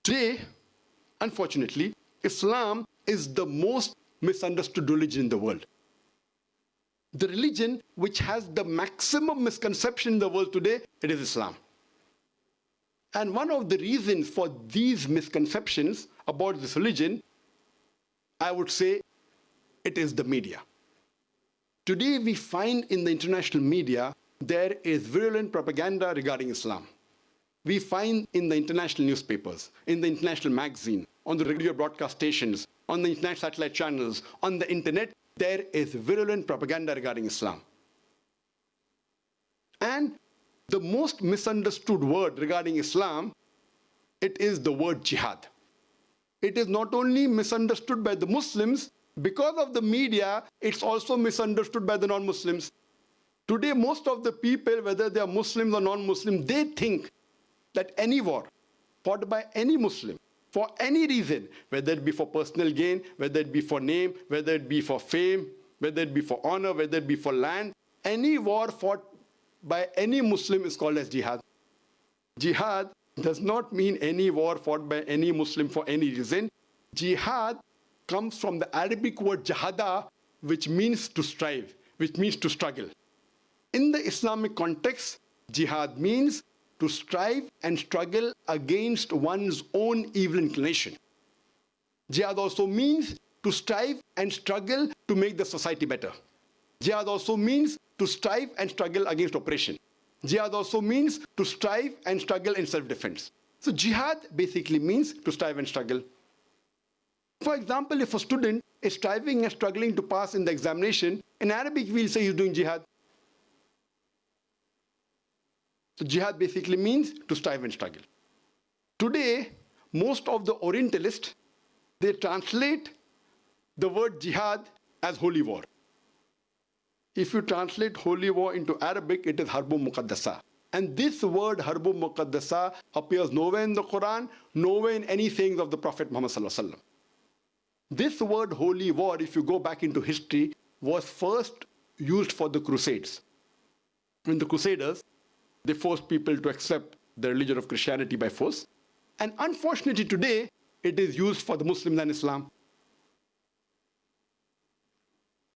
Today, unfortunately, Islam is the most misunderstood religion in the world. The religion which has the maximum misconception in the world today, it is Islam. And one of the reasons for these misconceptions about this religion, I would say, it is the media. Today we find in the international media, there is virulent propaganda regarding Islam. We find in the international newspapers, in the international magazine, on the radio broadcast stations, on the internet satellite channels, on the internet, there is virulent propaganda regarding Islam. And the most misunderstood word regarding Islam, it is the word jihad. It is not only misunderstood by the Muslims, because of the media, it's also misunderstood by the non-Muslims. Today, most of the people, whether they are Muslims or non-Muslims, they think that any war fought by any Muslim, for any reason, whether it be for personal gain, whether it be for name, whether it be for fame, whether it be for honor, whether it be for land, any war fought by any Muslim is called as jihad. Jihad does not mean any war fought by any Muslim for any reason. Jihad comes from the Arabic word jahada, which means to strive, which means to struggle. In the Islamic context, jihad means to strive and struggle against one's own evil inclination. Jihad also means to strive and struggle to make the society better. Jihad also means to strive and struggle against oppression. Jihad also means to strive and struggle in self-defense. So jihad basically means to strive and struggle. For example, if a student is striving and struggling to pass in the examination, in Arabic we'll say he's doing jihad. So jihad basically means to strive and struggle. Today, most of the Orientalists, they translate the word jihad as holy war. If you translate holy war into Arabic, it is Harbun Muqaddasa. And this word Harbun Muqaddasa appears nowhere in the Quran, nowhere in any sayings of the Prophet Muhammad Sallallahu Alaihi Wasallam. This word holy war, if you go back into history, was first used for the Crusades. When the Crusaders, they forced people to accept the religion of Christianity by force. And unfortunately today, it is used for the Muslims and Islam.